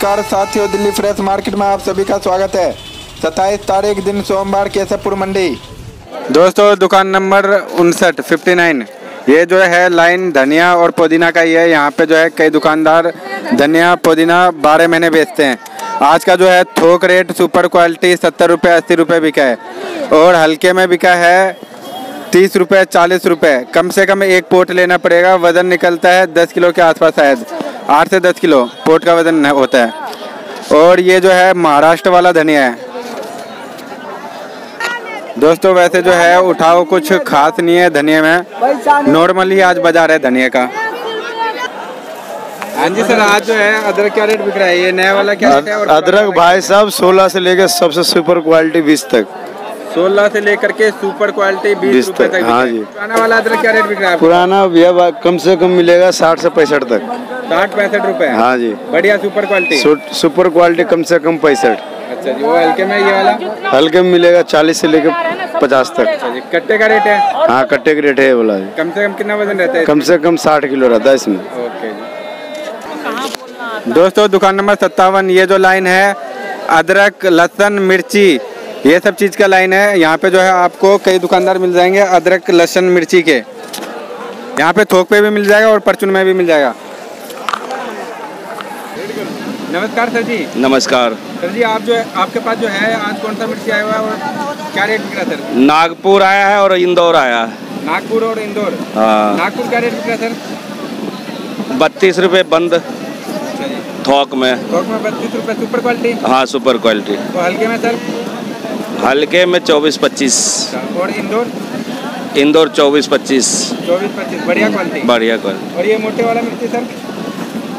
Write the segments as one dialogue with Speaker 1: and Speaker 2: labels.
Speaker 1: नमस्कार साथियों, Delhi fresh market में आप सभी का स्वागत है। 27 तारीख दिन सोमवार, केशवपुर मंडी। दोस्तों दुकान नंबर 59 ये जो है लाइन धनिया और पुदीना का ही है। यहाँ पे जो है कई दुकानदार धनिया पुदीना 12 महीने बेचते हैं। आज का जो है थोक रेट सुपर क्वालिटी 70 रुपये 80 रुपये बिका है और हल्के में बिका है 30 रुपये 40 रुपये। कम से कम एक पोट लेना पड़ेगा। वज़न निकलता है 10 किलो के आसपास, शायद 8 से 10 किलो पोट का वज़न होता है। और ये जो है महाराष्ट्र वाला धनिया है। दोस्तों वैसे जो है उठाव कुछ खास नहीं है धनिया में, नॉर्मली आज बाजार है धनिया का। हाँ जी सर, आज जो है अदरक क्या रेट बिक रहा है? ये नया वाला क्या रेट है? और
Speaker 2: अदरक भाई साहब 16 से लेकर सबसे सुपर क्वालिटी 20 तक।
Speaker 1: 16 से लेकर के सुपर क्वालिटी 20 रुपए तक।
Speaker 2: हाँ जी।
Speaker 1: पुराना वाला अदरक क्या रेट बिक रहा है?
Speaker 2: पुराना भैया कम से कम मिलेगा 60 से 65 तक।
Speaker 1: 60-65 रुपए।
Speaker 2: हाँ जी।
Speaker 1: बढ़िया सुपर क्वालिटी।
Speaker 2: सुपर क्वालिटी कम से कम 65।
Speaker 1: अच्छा जी। वो हल्के में ये वाला?
Speaker 2: हल्के में मिलेगा 40 से लेकर 50 तक।
Speaker 1: अच्छा जी। कट्टे का रेट है?
Speaker 2: हाँ कट्टे का रेट है बोला।
Speaker 1: कम से कम कितना वजन रहता है?
Speaker 2: कम से कम 60 किलो रहता है इसमें।
Speaker 1: ओके जी। दोस्तों दुकान नंबर 57 ये जो लाइन है अदरक लहसुन मिर्ची ये सब चीज़ का लाइन है। यहाँ पे जो है आपको कई दुकानदार मिल जाएंगे अदरक लहसुन मिर्ची के। यहाँ पे थोक पे भी मिल जाएगा और परचून में भी मिल जाएगा। नमस्कार सर जी।
Speaker 2: नमस्कार
Speaker 1: सर जी, आप जो है आपके पास जो है आज कौन सा मिर्ची आया हुआ है और क्या रेट बिक रहा है सर?
Speaker 2: नागपुर आया है और इंदौर आया है।
Speaker 1: नागपुर और इंदौर।
Speaker 2: हाँ।
Speaker 1: नागपुर क्या रेट बिक रहा है सर?
Speaker 2: 32 रुपये बंद थोक में।
Speaker 1: थोक में 32 रुपये सुपर क्वालिटी।
Speaker 2: हाँ सुपर क्वालिटी।
Speaker 1: तो हल्के में सर?
Speaker 2: हल्के में 24-25।
Speaker 1: और इंदौर?
Speaker 2: इंदौर 24-25।
Speaker 1: 24-25 बढ़िया क्वालिटी।
Speaker 2: बढ़िया क्वालिटी।
Speaker 1: और ये मोटे वाला मिर्ची सर?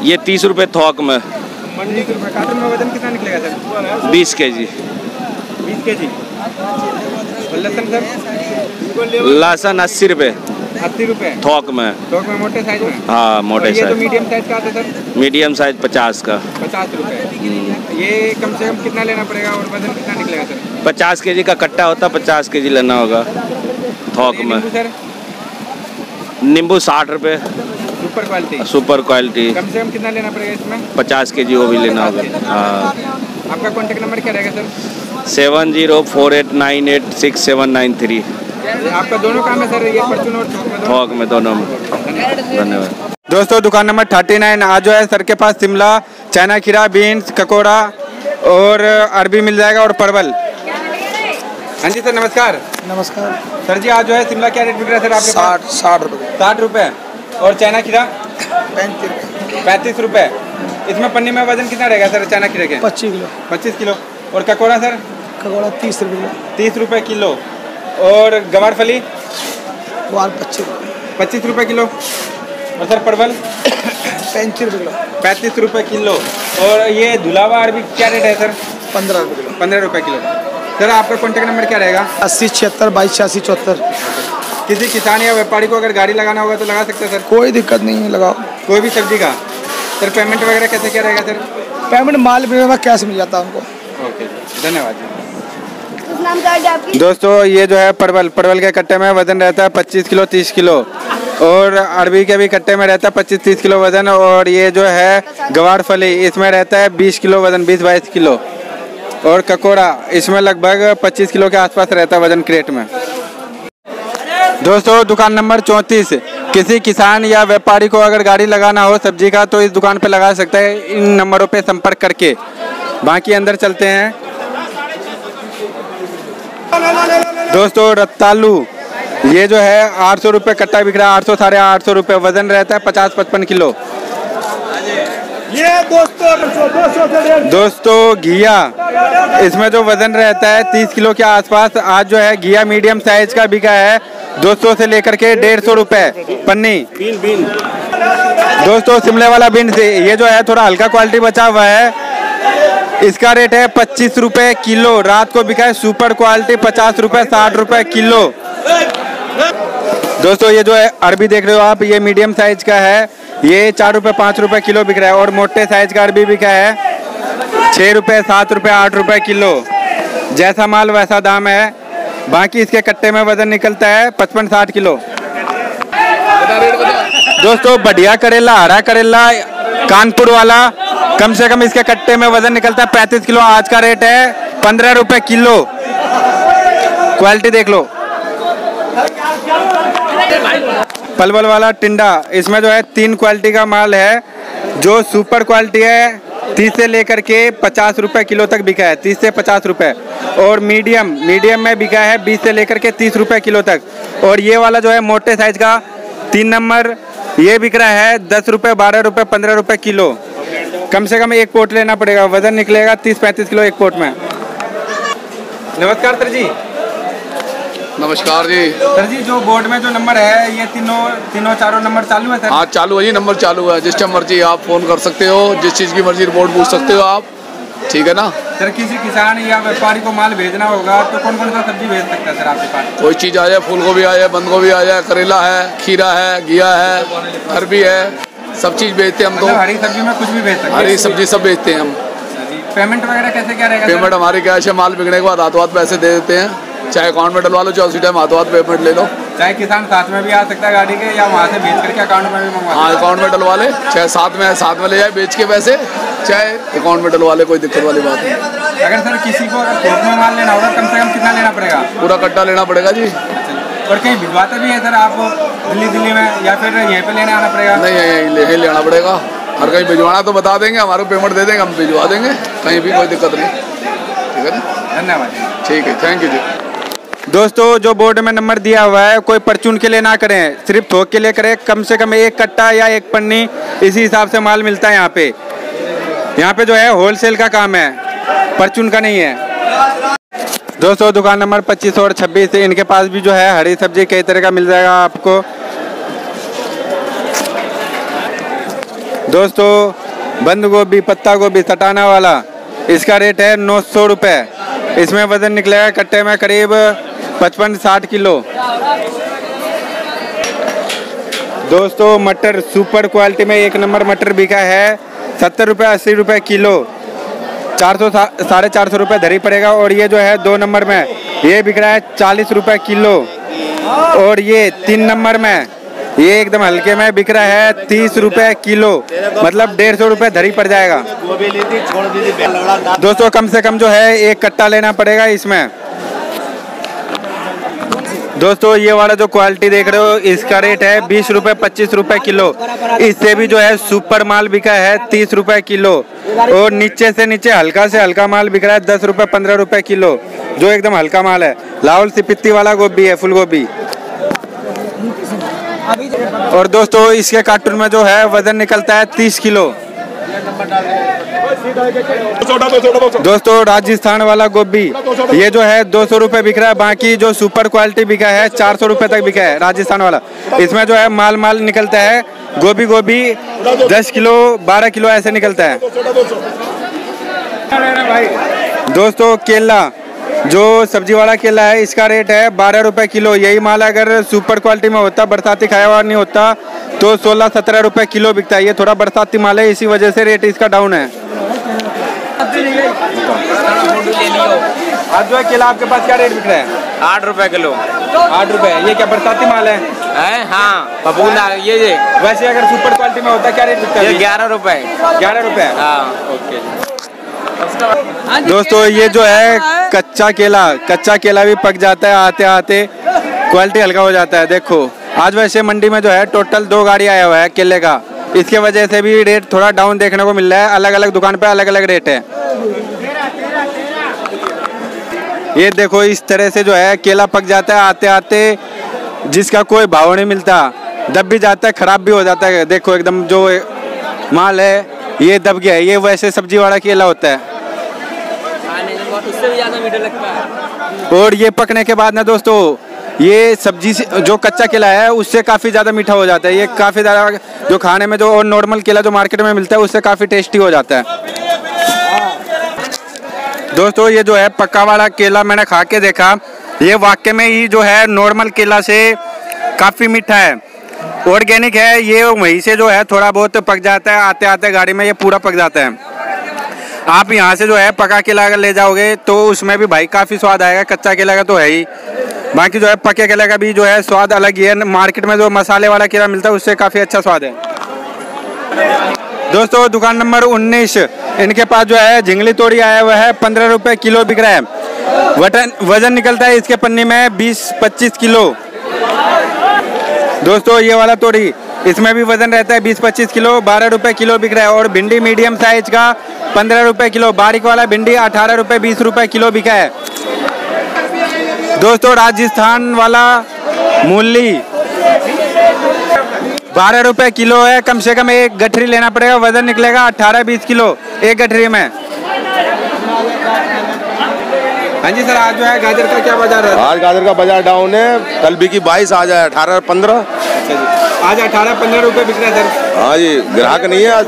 Speaker 2: ये 30 रुपये थोक में।
Speaker 1: 30 रुपये। कार्टन में वजन कितना निकलेगा सर?
Speaker 2: 20 kg।
Speaker 1: 20 kg। और लहसुन सर?
Speaker 2: लहसुन 80 रुपये।
Speaker 1: 80 रुपये
Speaker 2: थोक में।
Speaker 1: थोक में मोटे साइज में?
Speaker 2: हाँ मोटे
Speaker 1: साइज। ये तो
Speaker 2: साइज।
Speaker 1: मीडियम साइज का आता है सर?
Speaker 2: मीडियम साइज 50 का।
Speaker 1: 50 रुपये। ये कम से कम कितना लेना पड़ेगा और वजन कितना निकलेगा सर?
Speaker 2: 50 kg का कट्टा होता है, 50 kg लेना होगा थोक में।
Speaker 1: सर
Speaker 2: नींबू 60 रुपये
Speaker 1: सुपर क्वालिटी।
Speaker 2: Super quality.
Speaker 1: कम से कम कितना लेना पड़ेगा इसमें?
Speaker 2: 50 kg वो भी लेना होगा। हाँ।
Speaker 1: आपका कॉन्टेक्ट नंबर क्या रहेगा सर?
Speaker 2: 7048967993।
Speaker 1: आपका दोनों काम है सर, ये परचून और
Speaker 2: थोक में दोनों में। धन्यवाद।
Speaker 1: दोस्तों दुकान नंबर 39 आज जो है सर के पास शिमला चना खीरा बीन्स ककोड़ा और अरबी मिल जाएगा और परवल। हाँ जी सर नमस्कार।
Speaker 3: नमस्कार
Speaker 1: सर जी, आज जो है शिमला क्या रेट बिक रहा है सर आपके पास?
Speaker 3: 60 रुपये।
Speaker 1: 60 रुपये। और चना खीरा?
Speaker 3: 35
Speaker 1: रुपये। इसमें पन्नी में वजन कितना रहेगा सर चना खीरे के?
Speaker 3: 25 किलो।
Speaker 1: 25 किलो। और ककोड़ा सर?
Speaker 3: ककोड़ा 30 रुपये।
Speaker 1: 30 रुपये किलो। और गवार फली? 25 रुपये किलो। और सर परवल?
Speaker 3: 35 रुपये किलो।
Speaker 1: 35 रुपये किलो। और ये धुलावा अरबी क्या रेट है सर?
Speaker 3: 15 रुपये किलो।
Speaker 1: 15 रुपये किलो। सर आपका कॉन्टेक्ट नंबर क्या रहेगा?
Speaker 3: 80 76 22 86 74।
Speaker 1: किसी किसान या व्यापारी को अगर गाड़ी लगाना होगा तो लगा सकते हैं सर?
Speaker 3: कोई दिक्कत नहीं है, लगाओ
Speaker 1: कोई भी सब्जी का। सर पेमेंट वगैरह कैसे क्या रहेगा सर?
Speaker 3: पेमेंट माल मिलेगा, कैश मिल जाता है उनको।
Speaker 1: ओके धन्यवाद। दोस्तों ये जो है परवल के कट्टे में वजन रहता है 25 किलो 30 किलो। और अरबी के भी कट्टे में रहता है 25-30 किलो वजन। और ये जो है गवार फली इसमें रहता है 20 किलो वजन, 20-22 किलो। और ककोड़ा इसमें लगभग 25 किलो के आसपास रहता है वजन क्रेट में। दोस्तों दुकान नंबर 34 किसी किसान या व्यापारी को अगर गाड़ी लगाना हो सब्जी का तो इस दुकान पे लगा सकता है इन नंबरों पे संपर्क करके। बाकी अंदर चलते हैं। दोस्तों रत्तालू ये जो है 800 रुपये कट्टा बिक रहा है। 800 साढ़े 800 रुपये। वजन रहता है 50-55 किलो।
Speaker 3: ये
Speaker 1: दोस्तों घिया इसमें जो वजन रहता है 30 किलो के आसपास। आज जो है घिया मीडियम साइज का बिका है 200 से लेकर के 150 रुपये पन्नी। दोस्तों शिमले वाला बीन से ये जो है थोड़ा हल्का क्वालिटी बचा हुआ है। इसका रेट है 25 रुपये किलो। रात को बिका है सुपर क्वालिटी 50 रुपये 60 रुपये किलो। दोस्तों ये जो है अरबी देख रहे हो आप, ये मीडियम साइज का है। ये 4 रुपये 5 रुपये किलो बिक रहा है। और मोटे साइज का अरबी बिका है 6 रुपये 7 रुपये 8 रुपये किलो। जैसा माल वैसा दाम है। बाकी इसके कट्टे में वजन निकलता है 55-60 किलो। दोस्तों बढ़िया करेला हरा करेला कानपुर वाला कम से कम इसके कट्टे में वजन निकलता है 35 किलो। आज का रेट है 15 रुपए किलो। क्वालिटी देख लो। पलवल वाला टिंडा, इसमें जो है 3 क्वालिटी का माल है। जो सुपर क्वालिटी है 30 से लेकर के 50 रुपए किलो तक बिका है, 30 से 50 रुपए। और मीडियम में बिका है 20 से लेकर के 30 रुपए किलो तक। और ये वाला जो है मोटे साइज का 3 नंबर, ये बिक रहा है 10 रुपए, 12 रुपए, 15 रुपए किलो। कम से कम एक पोट लेना पड़ेगा, वजन निकलेगा 30-35 किलो एक पोट में। नमस्कार सर जी।
Speaker 4: नमस्कार जी।
Speaker 1: सर जी, जो बोर्ड में जो नंबर है ये तीनों चारों नंबर चालू है सर?
Speaker 4: हाँ चालू है जी, नंबर चालू है। जिस टाइम मर्जी आप फोन कर सकते हो, जिस चीज़ की मर्जी रिपोर्ट पूछ सकते हो आप, ठीक है ना।
Speaker 1: सर किसी किसान या व्यापारी को माल भेजना होगा तो कौन कौन सा सब्जी भेज सकता है सर आपके पास?
Speaker 4: कोई चीज़ आ जाए, फूल गोभी आ जाए, बंद गोभी आ जाए, करेला है, खीरा है, घिया है, अरबी है, सब चीज़ बेचते हैं हम। तो
Speaker 1: हरी सब्जी में कुछ भी भेज सकते हैं?
Speaker 4: हरी सब्जी सब बेचते हैं हम।
Speaker 1: पेमेंट वगैरह कैसे क्या रहेगा?
Speaker 4: पेमेंट हमारी कैश है, माल बिकने के बाद हाथों हाथ पैसे दे देते हैं। चाहे अकाउंट में डलवा लो, चाहे उसी टाइम हाथों हाथ पेमेंट ले लो।
Speaker 1: चाहे किसान साथ में भी आ सकता है गाड़ी के, या वहाँ से बेच करके अकाउंट में भी मंगवा?
Speaker 4: हाँ, अकाउंट में डलवा ले, चाहे साथ में ले जाए बेच के पैसे, चाहे अकाउंट में डलवा ले, कोई दिक्कत वाली बात नहीं।
Speaker 1: अगर सर किसी को अगर थोक में माल लेना होगा कम से कम कितना लेना पड़ेगा?
Speaker 4: पूरा कट्टा लेना पड़ेगा जी।
Speaker 1: और कहीं भिजवाते भी है सर आप दिल्ली में, या फिर यहीं पे लेने आना पड़ेगा?
Speaker 4: नहीं, यहीं लेना पड़ेगा। और कहीं भिजवाना तो बता देंगे, हमारे को पेमेंट दे देंगे, हम भिजवा देंगे, कहीं भी कोई दिक्कत नहीं। ठीक है ना,
Speaker 1: धन्यवाद।
Speaker 4: ठीक है, थैंक यू जी।
Speaker 1: दोस्तों, जो बोर्ड में नंबर दिया हुआ है कोई परचून के लिए ना करें, सिर्फ थोक के लिए करें। कम से कम एक कट्टा या एक पन्नी, इसी हिसाब से माल मिलता है यहाँ पे। यहाँ पे जो है होलसेल का काम है, परचून का नहीं है। दोस्तों, दुकान नंबर 25 और 26, इनके पास भी जो है हरी सब्जी कई तरह का मिल जाएगा आपको। दोस्तों, बंद गोभी, पत्ता गोभी, सटाना वाला, इसका रेट है 900 रुपये। इसमें वजन निकलेगा कट्टे में करीब 55-60 किलो। दोस्तों, मटर सुपर क्वालिटी में 1 नंबर मटर बिका है 70 रुपये, 80 रुपये किलो। 400-450 रुपये धरी पड़ेगा। और ये जो है 2 नंबर में, ये बिक रहा है 40 रुपये किलो। और ये 3 नंबर में, ये एकदम हल्के में बिक रहा है 30 रुपये किलो, मतलब 150 रुपये धरी पड़ जाएगा। दोस्तों, कम से कम जो है एक कट्टा लेना पड़ेगा इसमें। दोस्तों, ये वाला जो क्वालिटी देख रहे हो, इसका रेट है 20 रुपये, 25 रुपये किलो। इससे भी जो है सुपर माल बिका है 30 रुपये किलो। और नीचे से नीचे हल्का से हल्का माल बिक रहा है 10 रुपये, 15 रुपये किलो, जो एकदम हल्का माल है। लाहौल सिपित्ती वाला गोभी है, फूल गोभी। और दोस्तों, इसके कार्टून में जो है वजन निकलता है 30 किलो। दोस्तों, राजस्थान वाला गोभी, ये जो है 200 रुपये बिक रहा है। बाकी जो सुपर क्वालिटी बिका है 400 रुपये तक बिका है, राजस्थान वाला। इसमें जो है माल निकलता है, गोभी 10 किलो, 12 किलो ऐसे निकलता है। दोस्तों, केला, जो सब्जी वाला केला है, इसका रेट है 12 रुपये किलो। यही माल अगर सुपर क्वालिटी में होता, बरसाती खाया हुआ नहीं होता, तो 16-17 रुपये किलो बिकता है। ये थोड़ा बरसाती माल है, इसी वजह से रेट इसका डाउन है। आज जो है केला आपके पास क्या रेट बिक रहा है?
Speaker 2: 8 रुपए किलो।
Speaker 1: 8 रुपये। ये क्या बरसाती माल है?
Speaker 2: हाँ, पपूंदा ये
Speaker 1: वैसे अगर सुपर क्वालिटी में होता क्या रेट बिकता है?
Speaker 2: 11 रुपए।
Speaker 1: 11 रुपये।
Speaker 2: हाँ,
Speaker 1: ओके। दोस्तों, ये जो है कच्चा केला भी पक जाता है आते आते, क्वालिटी हल्का हो जाता है। देखो, आज वैसे मंडी में जो है टोटल 2 गाड़ी आया हुआ है केले का, इसके वजह से भी रेट थोड़ा डाउन देखने को मिल रहा है। अलग अलग दुकान पे अलग अलग रेट है। ये देखो, इस तरह से जो है केला पक जाता है आते आते, जिसका कोई भाव नहीं मिलता, दब भी जाता है, खराब भी हो जाता है। देखो, एकदम जो माल है ये दब गया है। ये वैसे सब्जी वाला केला होता है,
Speaker 2: उससे भी ज्यादा मीठा लगता है।
Speaker 1: और ये पकने के बाद ना दोस्तों, ये सब्जी से जो कच्चा केला है उससे काफ़ी ज़्यादा मीठा हो जाता है। ये काफ़ी ज़्यादा जो खाने में जो और नॉर्मल केला जो मार्केट में मिलता है उससे काफ़ी टेस्टी हो जाता है। दोस्तों, ये जो है पक्का वाला केला मैंने खा के देखा, ये वाकई में ही जो है नॉर्मल केला से काफ़ी मीठा है, ऑर्गेनिक है। ये वहीं से जो है थोड़ा बहुत पक जाता है, आते आते गाड़ी में ये पूरा पक जाता है। आप यहाँ से जो है पका केला अगर ले जाओगे तो उसमें भी भाई काफ़ी स्वाद आएगा। कच्चा केला का तो है ही, बाकी जो है पके केले का भी जो है स्वाद अलग ही है। मार्केट में जो मसाले वाला केला मिलता है उससे काफ़ी अच्छा स्वाद है। दोस्तों दुकान नंबर 19, इनके पास जो है झिंगली तोड़ी आया हुआ है, 15 रुपए किलो बिक रहा है। वजन निकलता है इसके पन्नी में 20-25 किलो। दोस्तों ये वाला तोड़ी, इसमें भी वजन रहता है 20-25 किलो, 12 रुपए किलो बिक रहा है। और भिंडी मीडियम साइज का 15 रुपए किलो, बारीक वाला भिंडी 18 रुपए 20 रुपए किलो बिका है। दोस्तों राजस्थान वाला मूली 12 रुपए किलो है, कम से कम एक गठरी लेना पड़ेगा, वजन निकलेगा 18-20 किलो एक गठरी में। हाँ जी सर, आज जो है गाजर का क्या बाजार है?
Speaker 5: आज गाजर का बाजार डाउन है, कल बिकी 22, आज है 18-15।
Speaker 1: अच्छा जी, आज 18-15 रुपए बिक रहा है सर।
Speaker 5: हाँ जी, ग्राहक नहीं है आज।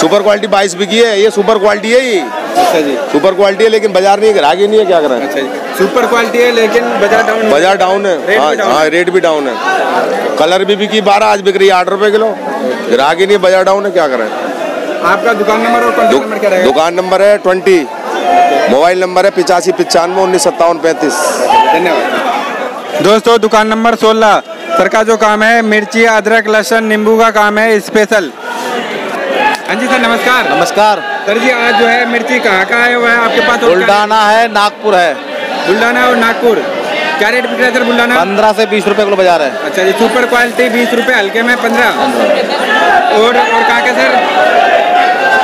Speaker 5: सुपर क्वालिटी 22 बिकी है, ये सुपर क्वालिटी है ये।
Speaker 1: अच्छा जी,
Speaker 5: सुपर क्वालिटी है लेकिन बाजार नहीं है, ग्राहक ही नहीं है, क्या करें।
Speaker 1: अच्छा जी, सुपर क्वालिटी है लेकिन बाजार डाउन।
Speaker 5: बाजार डाउन है, हाँ रेट भी डाउन है। कलर भी बिकी 12, आज बिक रही है 8 रुपए किलो, ग्राहक ही नहीं, बाजार डाउन है, क्या करें।
Speaker 1: आपका दुकान नंबर और कॉन्टैक्ट नंबर क्या रहेगा?
Speaker 5: दुकान नंबर है 20, मोबाइल नंबर है 8595195735।
Speaker 1: धन्यवाद। दोस्तों दुकान नंबर 16, सर का जो काम है मिर्ची, अदरक, लहसुन, नींबू का काम है स्पेशल। हाँ जी सर नमस्कार।
Speaker 6: नमस्कार
Speaker 1: सर जी, आज जो है मिर्ची कहाँ का आया हुआ है आपके पास?
Speaker 6: बुल्डाना है, नागपुर है।
Speaker 1: बुल्डाना और नागपुर, क्या रेट बिक रहा है सर बुल्डाना?
Speaker 6: 15 से 20 रुपए किलो बाजार है।
Speaker 1: अच्छा जी, सुपर क्वालिटी 20 रुपए, हल्के में 15। और कहाँ का सर?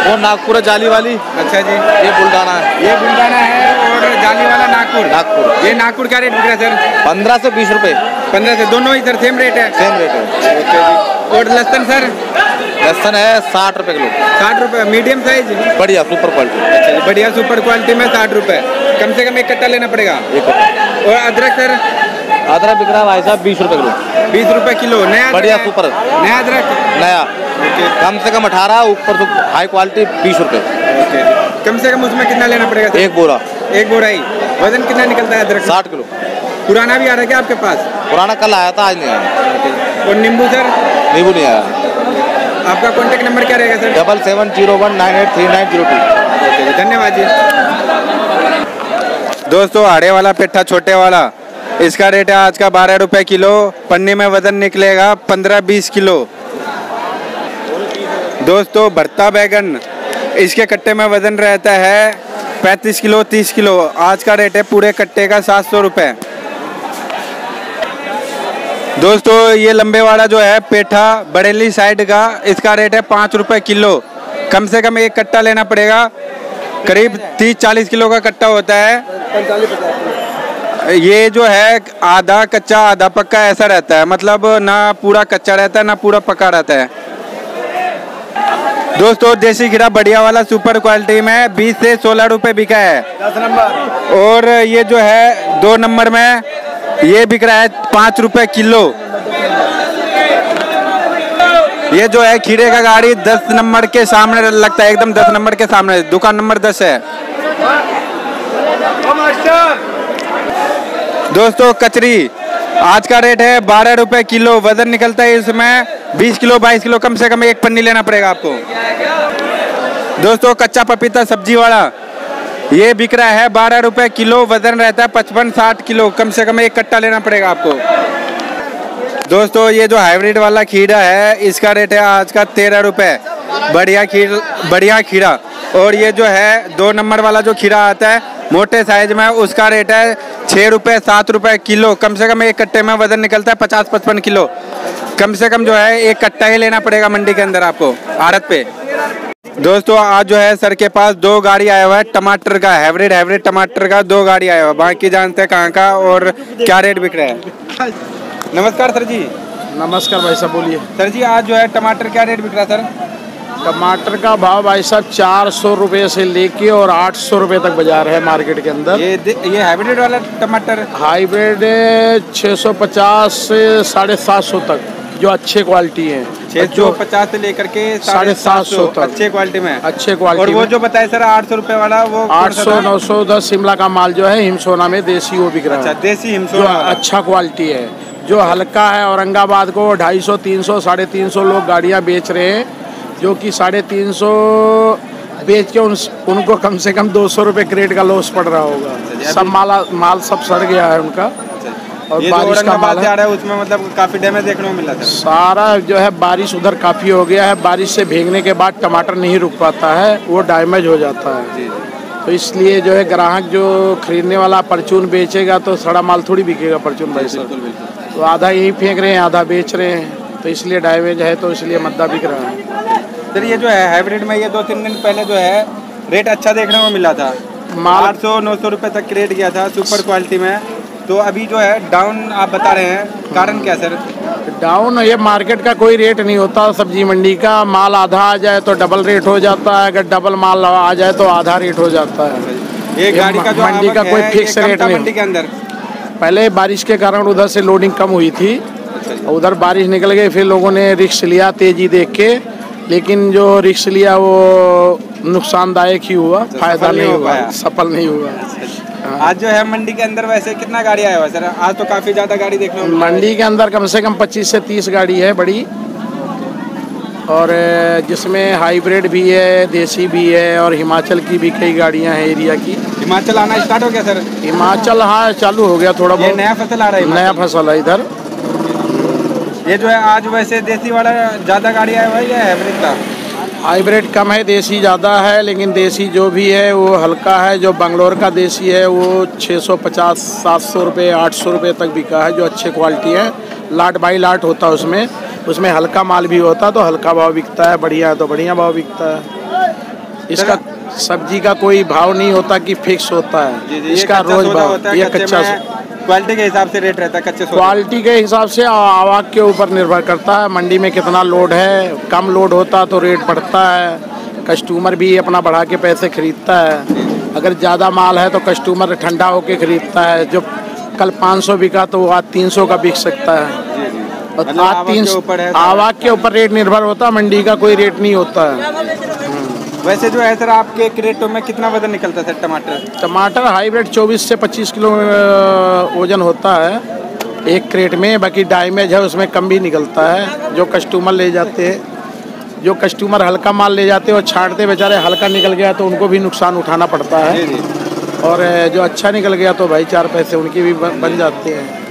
Speaker 6: वो नागपुर है, जाली वाली।
Speaker 1: अच्छा जी,
Speaker 6: ये बुल्डाना है।
Speaker 1: ये बुल्डाना है और जाली वाला नागपुर।
Speaker 6: नागपुर,
Speaker 1: ये नागपुर क्या रेट बिक रहा है सर?
Speaker 6: 15 से 20 रुपए।
Speaker 1: 15 से, दोनों इधर सेम रेट है?
Speaker 6: सेम रेट है।
Speaker 1: ओके जी। और लहसुन सर?
Speaker 6: लहसुन है 60 रुपए किलो।
Speaker 1: 60 रुपए, मीडियम साइज?
Speaker 6: बढ़िया सुपर क्वालिटी।
Speaker 1: अच्छा जी, बढ़िया सुपर क्वालिटी में 60 रुपए, कम से कम एक कट्टा लेना पड़ेगा। और अदरक सर?
Speaker 6: अदरक बिक रहा है भाई साहब 20 रुपए किलो।
Speaker 1: 20 रुपए किलो, नया
Speaker 6: बढ़िया सुपर,
Speaker 1: नया अदरक,
Speaker 6: नया। कम से कम 18, ऊपर से हाई क्वालिटी 20 रुपए।
Speaker 1: कम से कम उसमें कितना लेना पड़ेगा सर?
Speaker 6: एक बोरा।
Speaker 1: एक बोरा ही। वजन कितना निकलता है अदरक?
Speaker 6: 60 किलो।
Speaker 1: पुराना भी आ रहा है क्या आपके पास?
Speaker 6: पुराना कल आया था, आज नहीं आया।
Speaker 1: और नींबू सर?
Speaker 6: नींबू नहीं आया।
Speaker 1: आपका कॉन्टेक्ट नंबर क्या रहेगा सर?
Speaker 6: 7701983902।
Speaker 1: धन्यवाद जी। दोस्तों आड़े वाला पेठा छोटे वाला, इसका रेट है आज का 12 रुपए किलो, पन्नी में वजन निकलेगा 15-20 किलो। दोस्तों भरता बैगन, इसके कट्टे में वजन रहता है 35 किलो 30 किलो, आज का रेट है पूरे कट्टे का 700 रुपये। दोस्तों ये लंबे वाला जो है पेठा बरेली साइड का, इसका रेट है 5 रुपए किलो, कम से कम एक कट्टा लेना पड़ेगा, करीब 30-40 किलो का कट्टा होता है। ये जो है आधा कच्चा आधा पक्का ऐसा रहता है, मतलब ना पूरा कच्चा रहता है ना पूरा पका रहता है। दोस्तों देसी खीरा बढ़िया वाला सुपर क्वालिटी में 20 से 16 रुपए बिका है।
Speaker 3: 10 नंबर।
Speaker 1: और ये जो है 2 नंबर में ये बिक रहा है 5 रुपए किलो। ये जो है खीरे का गाड़ी 10 नंबर के सामने लगता है, एकदम 10 नंबर के सामने, दुकान नंबर 10 है। दोस्तों कचरी, आज का रेट है 12 रुपए किलो, वजन निकलता है इसमें 20 किलो 22 किलो, कम से कम एक पन्नी लेना पड़ेगा आपको। दोस्तों कच्चा पपीता सब्जी वाला, ये बिक रहा है 12 रुपए किलो, वजन रहता है 55-60 किलो, कम से कम एक कट्टा लेना पड़ेगा आपको। दोस्तों ये जो हाइब्रिड वाला खीरा है, इसका रेट है आज का 13 रुपए, बढ़िया खीरा। और ये जो है 2 नंबर वाला जो खीरा आता है मोटे साइज में, उसका रेट है 6 रुपए 7 रुपए किलो, कम से कम एक कट्टे में वजन निकलता है 50-55 किलो, कम से कम जो है एक कट्टा ही लेना पड़ेगा मंडी के अंदर आपको, आड़त पे। दोस्तों आज जो है सर के पास 2 गाड़ी आया हुआ है टमाटर का, हाइब्रिड टमाटर का 2 गाड़ी आया हुआ है, बाकी जानते हैं कहाँ का और क्या रेट बिक रहा है। नमस्कार सर जी।
Speaker 3: नमस्कार भाई साहब, बोलिए।
Speaker 1: सर जी आज जो है टमाटर क्या रेट बिक रहा है सर?
Speaker 3: टमाटर का भाव भाई साहब 400 रुपये से लेके और 800 रुपये तक बाजार है मार्केट के अंदर।
Speaker 1: ये हाइब्रिड वाला टमाटर?
Speaker 3: हाइब्रिड 650 से 750 तक, जो अच्छे क्वालिटी है।
Speaker 1: 650 से लेकर के
Speaker 3: 750 तक
Speaker 1: अच्छे क्वालिटी में।
Speaker 3: अच्छे क्वालिटी।
Speaker 1: और वो जो बताए सर 800 रुपये वाला, वो
Speaker 3: 800 900 10 शिमला का माल जो है हिमसोना में देसी वो बिक रहा है।
Speaker 1: अच्छा देसी हिमसोना,
Speaker 3: अच्छा क्वालिटी है। जो हल्का है औरंगाबाद को 250 300 350 लोग गाड़ियाँ बेच रहे हैं, जो कि 350 बेच के उनको कम से कम 200 रुपये क्रेट का लॉस पड़ रहा होगा। सब माल सब सड़ गया है उनका। और
Speaker 1: ये जो
Speaker 3: बारिश का माल
Speaker 1: औरंगाबाद से आ रहा है उसमें मतलब काफी डैमेज देखने को मिला था।
Speaker 3: सारा जो है बारिश उधर काफ़ी हो गया है। बारिश से भीगने के बाद टमाटर नहीं रुक पाता है, वो डैमेज हो जाता है। तो इसलिए जो है ग्राहक जो खरीदने वाला परचून बेचेगा तो सड़ा माल थोड़ी बिकेगा परचून भाई साहब। तो आधा यही फेंक रहे हैं, आधा बेच रहे हैं, तो इसलिए डैमेज है, तो इसलिए मद्दा बिक रहा है।
Speaker 1: सर ये जो है हाइब्रिड में ये 2-3 दिन पहले जो है रेट अच्छा देखने को मिला था,
Speaker 3: माल
Speaker 1: 800-900 रुपये तक रेट गया था सुपर क्वालिटी में। तो अभी जो है डाउन आप बता रहे हैं, कारण क्या सर?
Speaker 3: डाउन ये मार्केट का कोई रेट नहीं होता सब्जी मंडी का। माल आधा आ जाए तो डबल रेट हो जाता है, अगर डबल माल आ जाए तो आधा रेट हो जाता है।
Speaker 1: ये गाड़ी का जो
Speaker 3: मंडी का कोई फिक्स रेट नहीं।
Speaker 1: मंडी के अंदर
Speaker 3: पहले बारिश के कारण उधर से लोडिंग कम हुई थी, उधर बारिश निकल गई, फिर लोगों ने रिस्क लिया तेजी देख के, लेकिन जो रिस्क लिया वो नुकसानदायक ही हुआ, फायदा नहीं हुआ, सफल नहीं हुआ।
Speaker 1: आज जो है मंडी के अंदर वैसे कितना गाड़ी आया हुआ सर? आज तो काफी ज्यादा गाड़ी देखने को मिला है।
Speaker 3: मंडी के अंदर कम से कम 25 से 30 गाड़ी है बड़ी, और जिसमें हाइब्रिड भी है, देसी भी है, और हिमाचल की भी कई गाड़ियां हैं एरिया की।
Speaker 1: हिमाचल आना स्टार्ट हो गया सर?
Speaker 3: हिमाचल हाँ चालू हो गया थोड़ा
Speaker 1: ये
Speaker 3: बहुत,
Speaker 1: नया फसल आ रहा है?
Speaker 3: नया फसल है इधर।
Speaker 1: ये जो है आज वैसे देसी वाला ज्यादा गाड़ी आया हुआ है या हाइब्रिड का?
Speaker 3: हाइब्रिड कम है, देसी ज़्यादा है, लेकिन देसी जो भी है वो हल्का है। जो बंगलोर का देसी है वो 650, 700 रुपये, 800 रुपये तक बिका है, जो अच्छे क्वालिटी है। लाट बाई लाट होता है उसमें, उसमें हल्का माल भी होता है तो हल्का भाव बिकता है, बढ़िया है तो बढ़िया भाव बिकता है। इसका सब्जी का कोई भाव नहीं होता कि फिक्स होता है, इसका रोज भाव। ये कच्चा
Speaker 1: क्वालिटी के हिसाब से रेट रहता है, कच्चे
Speaker 3: क्वालिटी के हिसाब से आवाक के ऊपर निर्भर करता है। मंडी में कितना लोड है, कम लोड होता तो रेट बढ़ता है, कस्टमर भी अपना बढ़ा के पैसे खरीदता है। अगर ज़्यादा माल है तो कस्टमर ठंडा होके खरीदता है, जो कल 500 बिका तो वो आज 300 का बिक सकता है। और आज 300 आवाक के ऊपर रेट निर्भर होता है, मंडी का कोई रेट नहीं होता है।
Speaker 1: वैसे जो है सर आपके क्रेटों में कितना वजन निकलता है सर टमाटर?
Speaker 3: टमाटर हाइब्रिड 24 से 25 किलो वजन होता है एक क्रेट में। बाकी डैमेज है उसमें कम भी निकलता है। जो कस्टमर ले जाते हैं, जो कस्टमर हल्का माल ले जाते हैं और छांटते बेचारे, हल्का निकल गया तो उनको भी नुकसान उठाना पड़ता है। और जो अच्छा निकल गया तो भाई 4 पैसे उनके भी बन जाते हैं।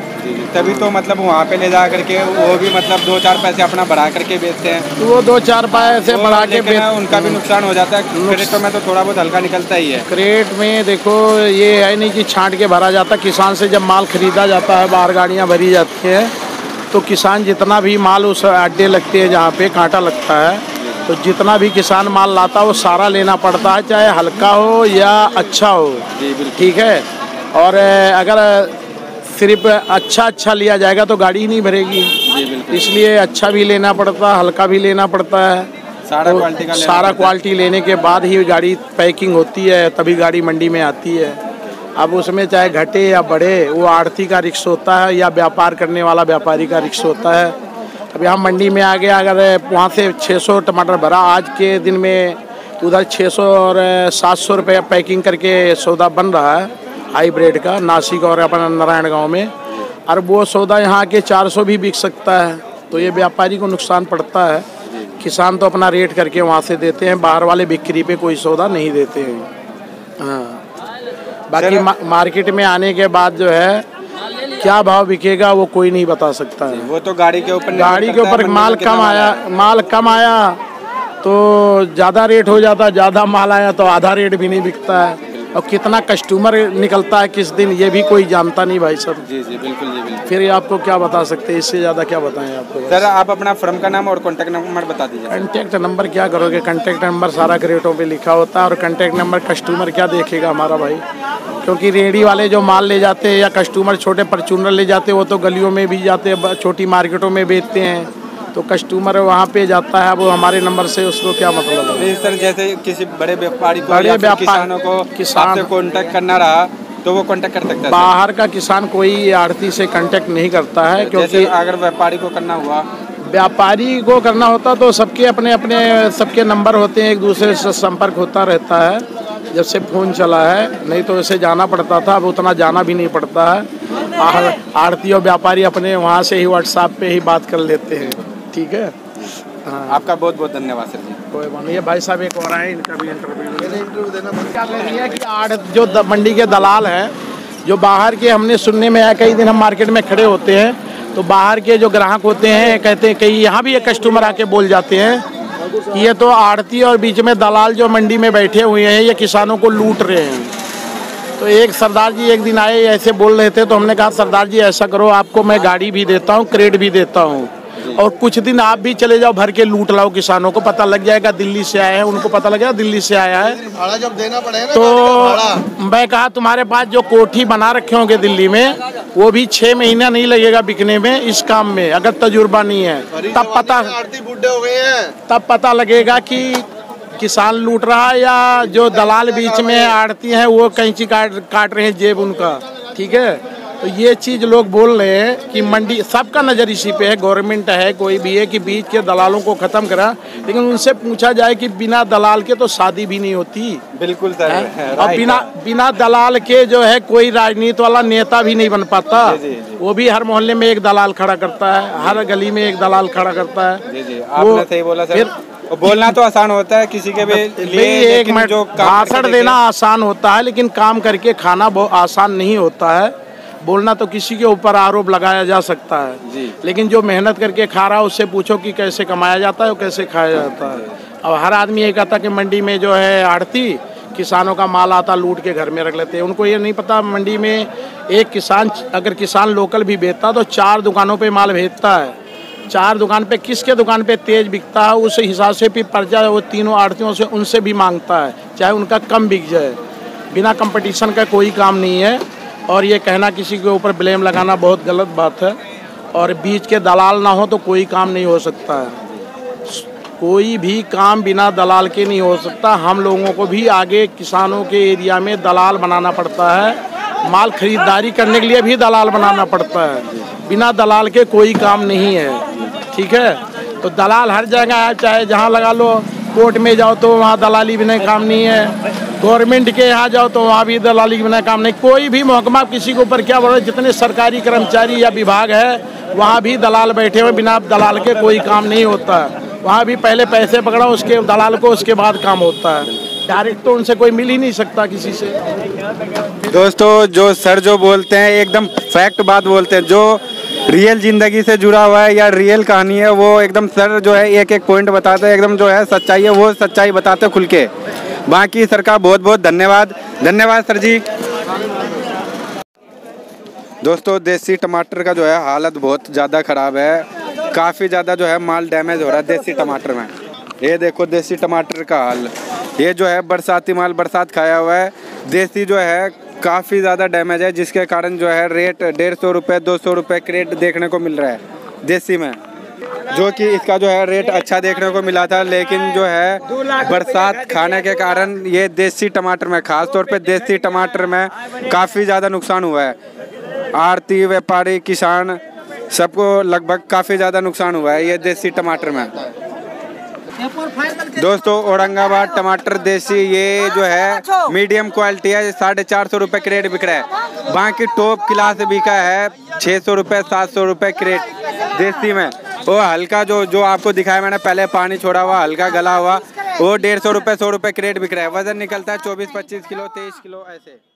Speaker 1: तभी तो मतलब वहाँ पे ले जा करके वो भी मतलब 2-4 पैसे अपना बढ़ा करके बेचते हैं।
Speaker 3: तो वो 2-4 पैसे बढ़ा के
Speaker 1: उनका भी नुकसान हो जाता है। क्रेटों में तो थोड़ा बहुत हल्का निकलता ही है।
Speaker 3: क्रेट में देखो ये है नहीं कि छांट के भरा जाता। किसान से जब माल खरीदा जाता है, बाहर गाड़ियाँ भरी जाती हैं, तो किसान जितना भी माल उस अड्डे लगते हैं जहाँ पे कांटा लगता है, तो जितना भी किसान माल लाता है वो सारा लेना पड़ता है, चाहे हल्का हो या अच्छा हो। ठीक है। और अगर सिर्फ अच्छा लिया जाएगा तो गाड़ी नहीं भरेगी, इसलिए अच्छा भी लेना पड़ता है, हल्का भी लेना पड़ता है। सारा क्वालिटी लेने के बाद ही गाड़ी पैकिंग होती है, तभी गाड़ी मंडी में आती है। अब उसमें चाहे घटे या बढ़े, वो आढ़ती का रिस्क होता है या व्यापार करने वाला व्यापारी का रिस्क होता है। अब यहाँ मंडी में आ गया, अगर वहाँ से 600 टमाटर भरा, आज के दिन में उधर 600 और 700 रुपये पैकिंग करके सौदा बन रहा है हाइब्रिड का, नासिक और अपना नारायण गांव में। और वो सौदा यहाँ के 400 भी बिक सकता है, तो ये व्यापारी को नुकसान पड़ता है। किसान तो अपना रेट करके वहाँ से देते हैं, बाहर वाले बिक्री पे कोई सौदा नहीं देते हैं। हाँ, बाकी मार्केट में आने के बाद जो है क्या भाव बिकेगा वो कोई नहीं बता सकता है।
Speaker 1: वो तो गाड़ी के ऊपर
Speaker 3: माल कम आया तो ज़्यादा रेट हो जाता है, ज़्यादा माल आया तो आधा रेट भी नहीं बिकता है। और कितना कस्टमर निकलता है किस दिन ये भी कोई जानता नहीं भाई साहब।
Speaker 1: जी बिल्कुल जी बिल्कुल।
Speaker 3: फिर आपको क्या बता सकते हैं, इससे ज़्यादा क्या बताएं आपको।
Speaker 1: सर आप अपना फर्म का नाम और कॉन्टैक्ट नंबर बता दीजिए।
Speaker 3: कॉन्टैक्ट नंबर क्या करोगे, कॉन्टैक्ट नंबर सारा क्रेटों पे लिखा होता है, और कॉन्टैक्ट नंबर कस्टमर क्या देखेगा हमारा भाई, क्योंकि रेडी वाले जो माल ले जाते हैं या कस्टमर छोटे परचूनर ले जाते हैं, वो तो गलियों में भी जाते हैं, छोटी मार्केटों में बेचते हैं, तो कस्टमर वहाँ पे जाता है। वो हमारे नंबर से उसको क्या मतलब है।
Speaker 1: सर जैसे किसी बड़े व्यापारी को या किसानों को आपसे कांटेक्ट करना रहा तो वो कांटेक्ट कर सकता है?
Speaker 3: बाहर का किसान कोई आढ़ती से कांटेक्ट नहीं करता है, क्योंकि
Speaker 1: अगर व्यापारी को करना हुआ,
Speaker 3: व्यापारी को करना होता तो सबके अपने सबके नंबर होते हैं, एक दूसरे से संपर्क होता रहता है जब से फ़ोन चला है। नहीं तो ऐसे जाना पड़ता था, अब उतना जाना भी नहीं पड़ता है। आढ़ती और व्यापारी अपने वहाँ से ही व्हाट्सएप पे ही बात कर लेते हैं। ठीक है। हाँ,
Speaker 1: आपका बहुत बहुत धन्यवाद सर जी।
Speaker 3: कोई बात नहीं। भाई साहब एक और आए, इनका भी इंटरव्यू देना। क्या लेनी है कि जो मंडी के दलाल हैं जो बाहर के हमने सुनने में आया, कई दिन हम मार्केट में खड़े होते हैं तो बाहर के जो ग्राहक होते हैं कहते हैं, कई यहाँ भी एक कस्टमर आके बोल जाते हैं ये तो आड़ती और बीच में दलाल जो मंडी में बैठे हुए हैं ये किसानों को लूट रहे हैं। तो एक सरदार जी एक दिन आए ऐसे बोल रहे थे, तो हमने कहा सरदार जी ऐसा करो, आपको मैं गाड़ी भी देता हूँ, क्रेट भी देता हूँ, और कुछ दिन आप भी चले जाओ, भर के लूट लाओ, किसानों को पता लग जाएगा दिल्ली से आए हैं, उनको पता लग जाएगा दिल्ली से आया है,
Speaker 6: भाड़ा जब देना पड़ेगा।
Speaker 3: तो मैं कहा तुम्हारे पास जो कोठी बना रखे होंगे दिल्ली में वो भी 6 महीना नहीं लगेगा बिकने में इस काम में, अगर तजुर्बा नहीं है तब
Speaker 6: बुढ़े हो गए हैं,
Speaker 3: तब पता लगेगा कि किसान लूट रहा है या जो दलाल बीच में आड़ती हैं वो कैंची काट रहे हैं जेब उनका। ठीक है, तो ये चीज़ लोग बोल रहे हैं कि मंडी सबका नज़र इसी पे है, गवर्नमेंट है कोई भी है कि बीच के दलालों को ख़त्म करा, लेकिन उनसे पूछा जाए कि बिना दलाल के तो शादी भी नहीं होती।
Speaker 1: बिल्कुल सर,
Speaker 3: और बिना दलाल के जो है कोई राजनीति वाला नेता भी नहीं बन पाता। वो भी हर मोहल्ले में एक दलाल खड़ा करता है, हर गली में एक दलाल खड़ा करता है।
Speaker 1: आपने सही बोला सर। बोलना तो आसान होता है किसी के भी लिए,
Speaker 3: एक मिनट भाषण देना आसान होता है लेकिन काम करके खाना बहुत आसान नहीं होता है। बोलना तो किसी के ऊपर आरोप लगाया जा सकता है
Speaker 1: जी,
Speaker 3: लेकिन जो मेहनत करके खा रहा है उससे पूछो कि कैसे कमाया जाता है और कैसे खाया जाता है। अब हर आदमी ये कहता कि मंडी में जो है आड़ती किसानों का माल आता लूट के घर में रख लेते हैं, उनको ये नहीं पता मंडी में एक किसान अगर किसान लोकल भी बेचता तो 4 दुकानों पे माल भेजता है, 4 दुकान पे किसके दुकान पे तेज बिकता है उस हिसाब से भी पर्चा वो तीनों आड़तियों से उनसे भी मांगता है, चाहे उनका कम बिक जाए। बिना कंपटीशन का कोई काम नहीं है, और ये कहना किसी के ऊपर ब्लेम लगाना बहुत गलत बात है। और बीच के दलाल ना हो तो कोई काम नहीं हो सकता है, कोई भी काम बिना दलाल के नहीं हो सकता। हम लोगों को भी आगे किसानों के एरिया में दलाल बनाना पड़ता है, माल खरीदारी करने के लिए भी दलाल बनाना पड़ता है, बिना दलाल के कोई काम नहीं है। ठीक है, तो दलाल हर जगह है, चाहे जहाँ लगा लो, कोर्ट में जाओ तो वहाँ दलाली बिना काम नहीं है, गवर्नमेंट के यहाँ जाओ तो वहाँ भी दलाली बिना काम नहीं। कोई भी महकमा किसी के ऊपर क्या बोल रहे, जितने सरकारी कर्मचारी या विभाग है वहाँ भी दलाल बैठे हुए, बिना दलाल के कोई काम नहीं होता है। वहाँ भी पहले पैसे पकड़ो उसके दलाल को, उसके बाद काम होता है, डायरेक्ट तो उनसे कोई मिल ही नहीं सकता किसी से।
Speaker 1: दोस्तों जो सर जो बोलते हैं एकदम फैक्ट बात बोलते हैं, जो रियल जिंदगी से जुड़ा हुआ है या रियल कहानी है वो एकदम सर जो है एक एक पॉइंट बताते हैं, एकदम जो है सच्चाई है वो सच्चाई बताते हैं खुल के। बाकी सर का बहुत बहुत धन्यवाद, धन्यवाद सर जी। दोस्तों देसी टमाटर का जो है हालत बहुत ज़्यादा ख़राब है, काफ़ी ज़्यादा जो है माल डैमेज हो रहा है देसी टमाटर में। ये देखो देसी टमाटर का हाल, ये जो है बरसाती माल बरसात खाया हुआ है, देसी जो है काफ़ी ज़्यादा डैमेज है, जिसके कारण जो है रेट 150 रुपये 200 रुपये क्रेट देखने को मिल रहा है देसी में, जो कि इसका जो है रेट अच्छा देखने को मिला था, लेकिन जो है बरसात खाने के कारण ये देसी टमाटर में, खास तौर पे देसी टमाटर में काफ़ी ज़्यादा नुकसान हुआ है। आड़ती व्यापारी किसान सबको लगभग काफ़ी ज़्यादा नुकसान हुआ है ये देसी टमाटर में। दोस्तों औरंगाबाद टमाटर देसी ये जो है मीडियम क्वालिटी है, 450 रुपये क्रेट बिक रहा है। बाकी टॉप क्लास बिका है 600 रुपये 700 रुपये क्रेट देसी में। वो हल्का जो आपको दिखाया मैंने पहले पानी छोड़ा हुआ हल्का गला हुआ वो 150 रुपये 100 रुपये क्रेट बिक रहा है। वजन निकलता है 24-25 किलो 23 किलो ऐसे।